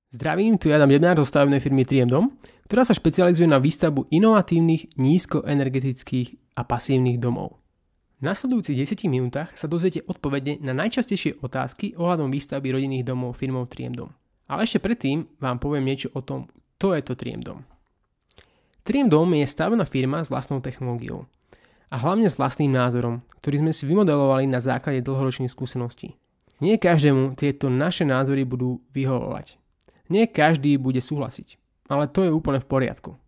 Zdravím, tu je Adam Debnár zo stavebnej firmy 3M Dom, ktorá sa špecializuje na výstavbu inovatívnych, nízkoenergetických a pasívnych domov. V nasledujúcich 10 minútach sa dozviete odpovede na najčastejšie otázky ohľadom výstavby rodinných domov firmou 3M Dom. Ale ešte predtým vám poviem niečo o tom, kto je to 3M Dom. 3M Dom je stavebná firma s vlastnou technológiou a hlavne s vlastným názorom, ktorý sme si vymodelovali na základe dlhoročných skúseností. Nie každému tieto naše názory budú vyhovovať. Nie každý bude súhlasiť, ale to je úplne v poriadku.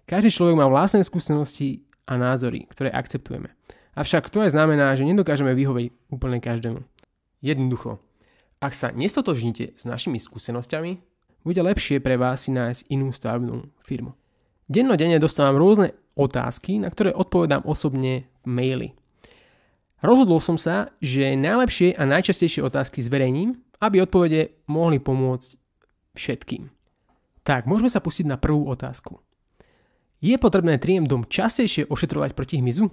Každý človek má vlastné skúsenosti a názory, ktoré akceptujeme. Avšak to aj znamená, že nedokážeme vyhovieť úplne každému. Jednoducho, ak sa nestotožníte s našimi skúsenosťami, bude lepšie pre vás si nájsť inú stavebnú firmu. Dennodenne dostávam rôzne otázky, na ktoré odpovedám osobne v maili. Rozhodol som sa, že najlepšie a najčastejšie otázky zverejním, aby odpovede mohli pomôcť všetkým. Tak, môžeme sa pustiť na prvú otázku. Je potrebné 3M Dom častejšie ošetrovať proti hmyzu?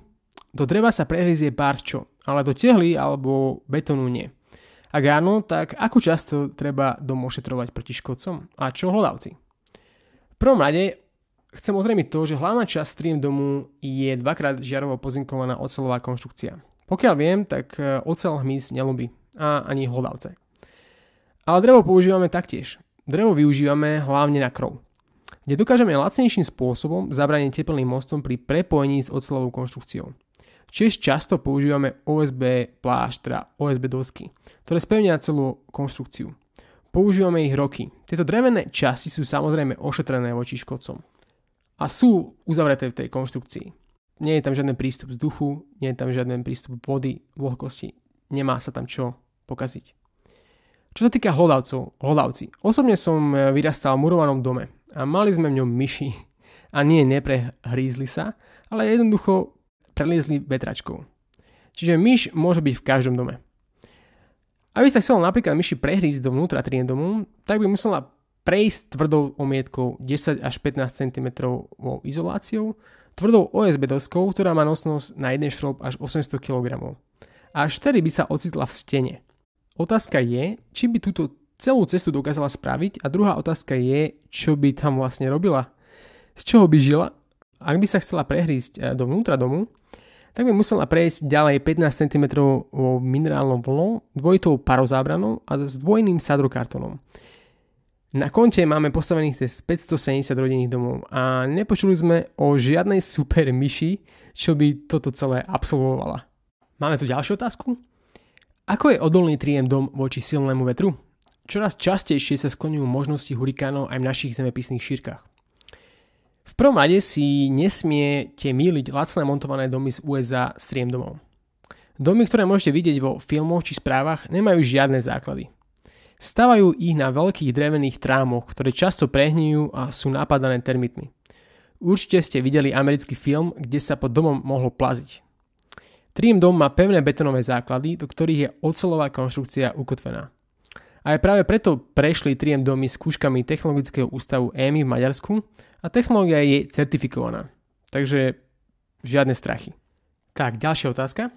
Do dreva sa prehryzie párčo, ale do tehly alebo betónu nie. Ak áno, tak ako často treba dom ošetrovať proti škodcom? A čo hlodavci? V prvom rade chcem ozrejmiť to, že hlavná časť 3M Domu je dvakrát žiarovo pozinkovaná oceľová konštrukcia. Pokiaľ viem, tak oceľ hmyz neľubí a ani hlodavce. Ale drevo používame taktiež. Drevo využívame hlavne na krov, kde dokážeme lacnejším spôsobom zabrániť tepelným mostom pri prepojení s oceľovou konštrukciou. Čiže často používame OSB plášť, teda OSB dosky, ktoré spevnia celú konštrukciu. Používame ich roky. Tieto drevené časti sú samozrejme ošetrené voči škodcom a sú uzavreté v tej konštrukcii. Nie je tam žiadny prístup vzduchu, nie je tam žiadny prístup vody, vlhkosti, nemá sa tam čo pokaziť. Čo sa týka hlodavci. Osobne som vyrastal v murovanom dome a mali sme v ňom myši a nie neprehrízli sa, ale jednoducho preliezli vetračkou. Čiže myš môže byť v každom dome. Aby sa chcelo napríklad myši prehrísť dovnútra 3M Domu, tak by musela prejsť tvrdou omietkou 10 až 15 cm izoláciou, tvrdou OSB doskou, ktorá má nosnosť na jeden šroub až 800 kg. A až vtedy by sa ocitla v stene. Otázka je, či by túto celú cestu dokázala spraviť a druhá otázka je, čo by tam vlastne robila. Z čoho by žila? Ak by sa chcela prehrísť dovnútra domu, tak by musela prejsť ďalej 15 cm minerálnou vlnou, dvojitou parozábranou a s dvojným sadrokartónom. Na konte máme postavených 570 rodinných domov a nepočuli sme o žiadnej super myši, čo by toto celé absolvovala. Máme tu ďalšiu otázku? Ako je odolný 3M Dom voči silnému vetru? Čoraz častejšie sa skloňujú možnosti hurikánov aj v našich zemepisných šírkach. V prvom rade si nesmiete mýliť lacné montované domy z USA s 3M Domom. Domy, ktoré môžete vidieť vo filmoch či správach, nemajú žiadne základy. Stavajú ich na veľkých drevených trámoch, ktoré často prehníjú a sú napadané termitmi. Určite ste videli americký film, kde sa pod domom mohlo plaziť. 3M Dom má pevné betónové základy, do ktorých je oceľová konštrukcia ukotvená. A aj práve preto prešli 3M Domy skúškami Technologického ústavu EMI v Maďarsku a technológia je certifikovaná. Takže žiadne strachy. Tak, ďalšia otázka.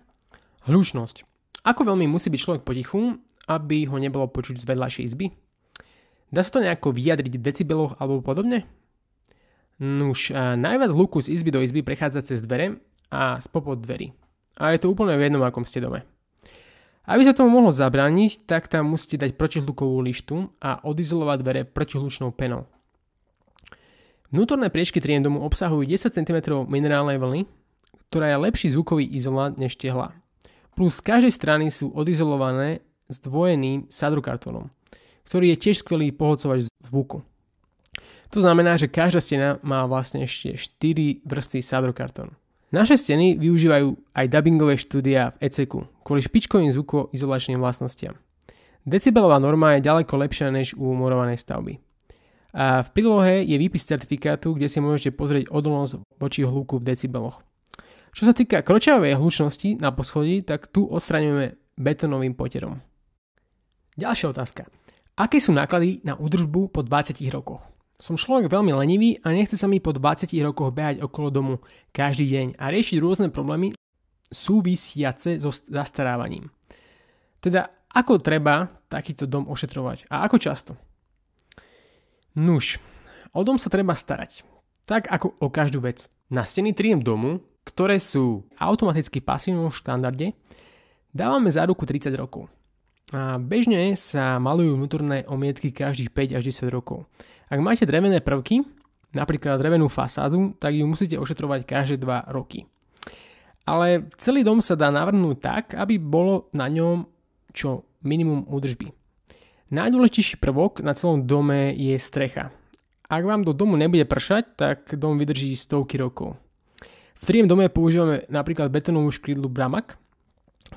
Hlučnosť. Ako veľmi musí byť človek potichu, aby ho nebolo počuť z vedľajšej izby? Dá sa to nejako vyjadriť v decibeloch alebo podobne? Nuž, najviac hluku z izby do izby prechádza cez dvere a spopod dverí. A je to úplne v jednom, akom ste dome. Aby sa tomu mohlo zabrániť, tak tam musíte dať protihlukovú lištu a odizolovať dvere protihlučnou penou. Vnútorné priečky 3M Domu obsahujú 10 cm minerálnej vlny, ktorá je lepší zvukový izolát než tehla. Plus z každej strany sú odizolované zdvojeným sadrokartónom, ktorý je tiež skvelý pohlcovač zvuku. To znamená, že každá stena má vlastne ešte 4 vrstvy sadrokartónu. Naše steny využívajú aj dubbingové štúdia v ECQ kvôli špičkovým zvukoizolačným vlastnostiam. Decibelová norma je ďaleko lepšia než u murovanej stavby. A v prílohe je výpis certifikátu, kde si môžete pozrieť odolnosť voči hluku v decibeloch. Čo sa týka kročiavej hlučnosti na poschodí, tak tu odstraňujeme betónovým potierom. Ďalšia otázka. Aké sú náklady na údržbu po 20 rokoch? Som človek veľmi lenivý a nechce sa mi po 20 rokoch behať okolo domu každý deň a riešiť rôzne problémy súvisiace so zastarávaním. Teda ako treba takýto dom ošetrovať a ako často? Nuž, o dom sa treba starať. Tak ako o každú vec. Na steny 3M domu, ktoré sú automaticky pasívne v štandarde, dávame záruku 30 rokov. A bežne sa malujú vnútorné omietky každých 5 až 10 rokov. Ak máte drevené prvky, napríklad drevenú fasádu, tak ju musíte ošetrovať každé 2 roky. Ale celý dom sa dá navrhnúť tak, aby bolo na ňom čo minimum údržby. Najdôležitejší prvok na celom dome je strecha. Ak vám do domu nebude pršať, tak dom vydrží stovky rokov. V 3M dome používame napríklad betónovú škrydlu Bramac,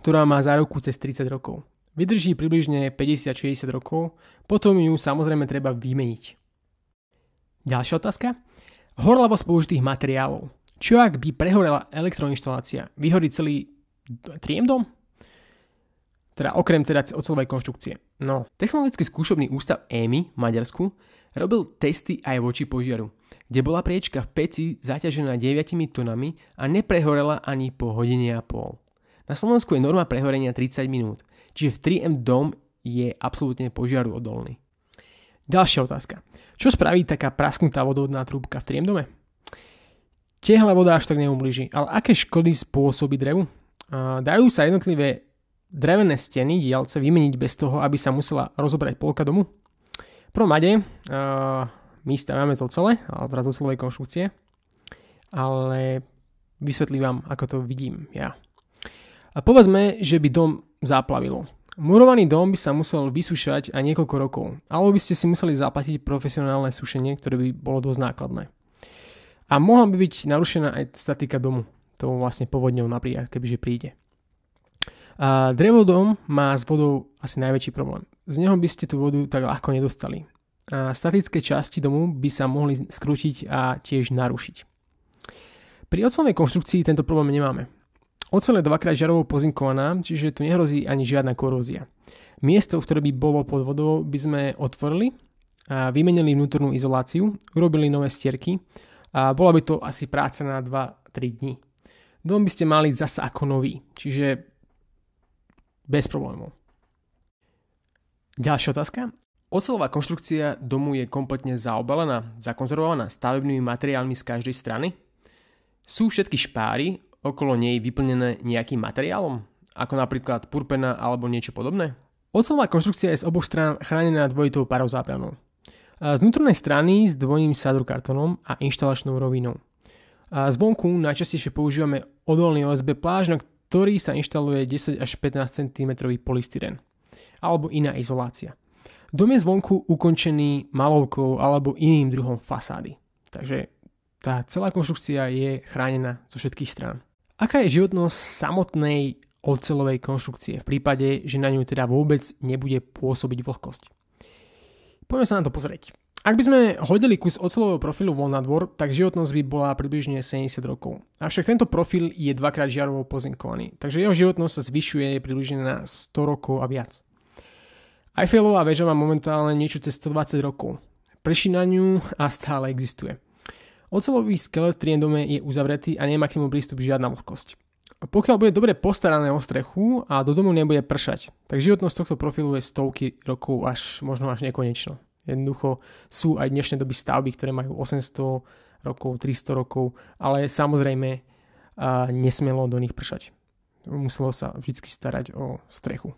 ktorá má záruku cez 30 rokov. Vydrží približne 50-60 rokov, potom ju samozrejme treba vymeniť. Ďalšia otázka. Horlavosť použitých materiálov. Čo ak by prehorela elektroinštalácia? Vyhorí celý 3M dom? Okrem oceľovej konštrukcie. No, Technologický skúšobný ústav EMI v Maďarsku robil testy aj voči požiaru, kde bola priečka v peci zaťažená 9 tonami a neprehorela ani po hodine a pol. Na Slovensku je norma prehorenia 30 minút, čiže v 3M dom je absolútne požiaru odolný. Ďalšia otázka. Čo spraví taká prasknutá vodovodná trúbka v 3M dome? Tehla voda až tak neublíži, ale aké škody spôsobí drevu? Dajú sa jednotlivé drevené steny diaľce vymeniť bez toho, aby sa musela rozobrať polka domu? V prvom rade my stavíme z ocele, alebo z oceľovej konštrukcie, ale vysvetlím vám, ako to vidím ja. A povedzme, že by dom zaplavilo. Murovaný dom by sa musel vysúšať aj niekoľko rokov, alebo by ste si museli zaplatiť profesionálne sušenie, ktoré by bolo dosť nákladné. A mohla by byť narušená aj statika domu, to vlastne povodňou napríklad, kebyže príde. A drevodom má s vodou asi najväčší problém. Z neho by ste tú vodu tak ľahko nedostali. A statické časti domu by sa mohli skrútiť a tiež narušiť. Pri oceľovej konštrukcii tento problém nemáme. Oceľ je 2-krát žiarovo pozinkovaná, čiže tu nehrozí ani žiadna korózia. Miesto, ktoré by bolo pod vodou, by sme otvorili a vymenili vnútornú izoláciu, urobili nové stierky a bola by to asi práca na 2-3 dní. Dom by ste mali zasa ako nový, čiže bez problémov. Ďalšia otázka. Oceľová konštrukcia domu je kompletne zaobalená, zakonzervovaná stavebnými materiálmi z každej strany? Sú všetky špáry okolo nej vyplnené nejakým materiálom, ako napríklad purpena alebo niečo podobné? Oceľová konštrukcia je z oboch strán chránená dvojitou parozábranou. Z vnútornej strany s dvojným sadrokartónom a inštalačnou rovinou. Zvonku najčastejšie používame odolný OSB plášť, na ktorý sa inštaluje 10 až 15 cm polystyren alebo iná izolácia. Dom je zvonku ukončený malovkou alebo iným druhom fasády. Takže tá celá konštrukcia je chránená zo všetkých strán. Aká je životnosť samotnej oceľovej konštrukcie v prípade, že na ňu teda vôbec nebude pôsobiť vlhkosť? Poďme sa na to pozrieť. Ak by sme hodili kus oceľového profilu von na dvor, tak životnosť by bola približne 70 rokov. Avšak tento profil je 2-krát žiarovo pozinkovaný, takže jeho životnosť sa zvyšuje približne na 100 rokov a viac. Eiffelová väža má momentálne niečo cez 120 rokov. Prší na ňu a stále existuje. Oceľový skelet v 3M dome je uzavretý a nemá k nemu prístup žiadna vlhkosť. A pokiaľ bude dobre postarané o strechu a do domu nebude pršať, tak životnosť tohto profilu je stovky rokov možno až nekonečno. Jednoducho sú aj dnešné doby stavby, ktoré majú 800 rokov, 300 rokov, ale samozrejme nesmelo do nich pršať. Muselo sa vždy starať o strechu.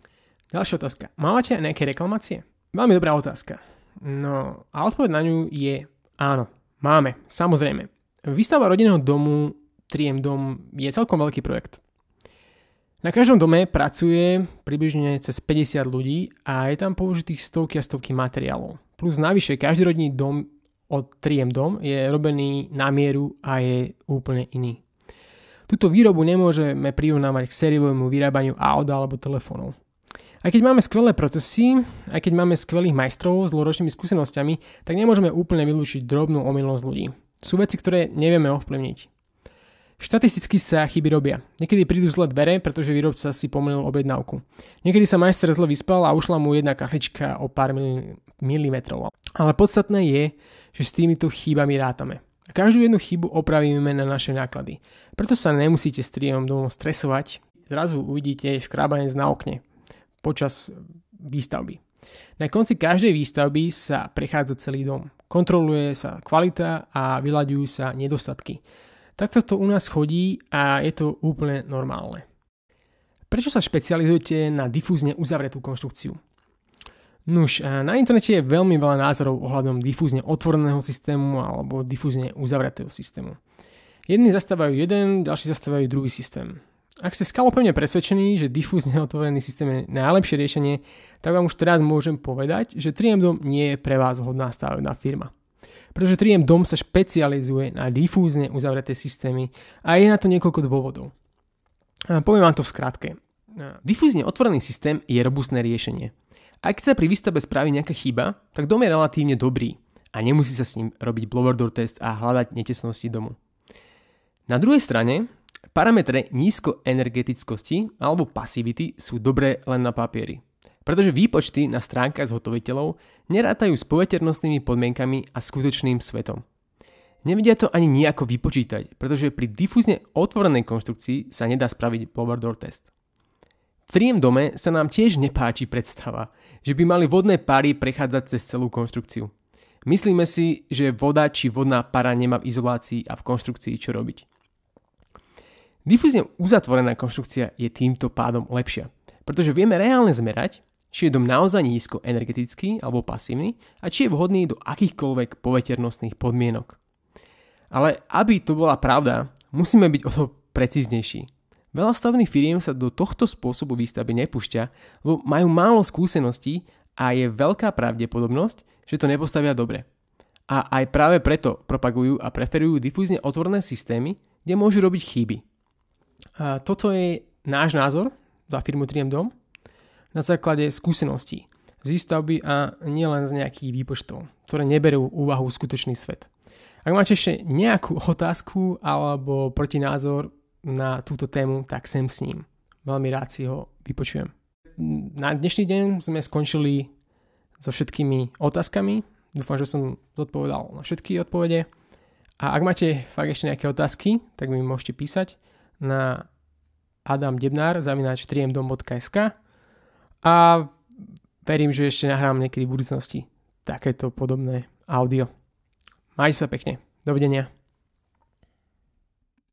Ďalšia otázka. Máte nejaké reklamácie? Veľmi dobrá otázka. No a odpoveď na ňu je áno. Máme, samozrejme. Výstavba rodinného domu 3M dom je celkom veľký projekt. Na každom dome pracuje približne cez 50 ľudí a je tam použitých stovky a stovky materiálov. Plus navyše každý rodinný dom od 3M dom je robený na mieru a je úplne iný. Túto výrobu nemôžeme prirovnávať k sériovému vyrábaniu aut alebo telefónov. Aj keď máme skvelé procesy, aj keď máme skvelých majstrov s dlhoročnými skúsenosťami, tak nemôžeme úplne vylúčiť drobnú omylnosť ľudí. Sú veci, ktoré nevieme ovplyvniť. Štatisticky sa chyby robia. Niekedy prídu zlé dvere, pretože výrobca si pomýlil objednávku. Niekedy sa majster zle vyspal a ušla mu jedna kachlička o pár milimetrov. Ale podstatné je, že s týmito chybami rátame. A každú jednu chybu opravíme na naše náklady. Preto sa nemusíte s 3M domom stresovať. Zrazu uvidíte škrábanec na okne počas výstavby. Na konci každej výstavby sa prechádza celý dom. Kontroluje sa kvalita a vyľaďujú sa nedostatky. Takto to u nás chodí a je to úplne normálne. Prečo sa špecializujete na difúzne uzavretú konštrukciu? Nuž, na internete je veľmi veľa názorov ohľadom difúzne otvoreného systému alebo difúzne uzavretého systému. Jedni zastávajú jeden, ďalší zastávajú druhý systém. Ak ste skalopevne presvedčení, že difúzne otvorený systém je najlepšie riešenie, tak vám už teraz môžem povedať, že 3M Dom nie je pre vás vhodná stavebná firma. Pretože 3M Dom sa špecializuje na difúzne uzavreté systémy a je na to niekoľko dôvodov. Poviem vám to v skratke. Difúzne otvorený systém je robustné riešenie. Ak sa pri výstavbe spraví nejaká chyba, tak dom je relatívne dobrý a nemusí sa s ním robiť blower door test a hľadať netesnosti domu. Na druhej strane, parametre nízkoenergetickosti alebo pasivity sú dobré len na papieri. Pretože výpočty na stránkach zhotoviteľov nerátajú s poveternostnými podmienkami a skutočným svetom. Nevedia to ani nejako vypočítať, pretože pri difúzne otvorenej konštrukcii sa nedá spraviť blower door test. V 3M Dome sa nám tiež nepáči predstava, že by mali vodné páry prechádzať cez celú konštrukciu. Myslíme si, že voda či vodná para nemá v izolácii a v konštrukcii čo robiť. Difúzne uzatvorená konštrukcia je týmto pádom lepšia, pretože vieme reálne zmerať, či je dom naozaj nízko energetický alebo pasívny a či je vhodný do akýchkoľvek poveternostných podmienok. Ale aby to bola pravda, musíme byť o to precíznejší. Veľa stavebných firiem sa do tohto spôsobu výstavby nepúšťa, lebo majú málo skúseností a je veľká pravdepodobnosť, že to nepostavia dobre. A aj práve preto propagujú a preferujú difúzne otvorené systémy, kde môžu robiť chyby. A toto je náš názor za firmu 3M Dom na základe skúseností z výstavby a nielen z nejakých výpočtov, ktoré neberú úvahu skutočný svet. Ak máte ešte nejakú otázku alebo protinázor na túto tému, tak sem s ním. Veľmi rád si ho vypočujem. Na dnešný deň sme skončili so všetkými otázkami. Dúfam, že som zodpovedal na všetky odpovede. A ak máte fakt ešte nejaké otázky, tak mi môžete písať na adamdebnar@3mdom.sk a verím, že ešte nahrám niekedy v budúcnosti takéto podobné audio. Majte sa pekne. Dovidenia.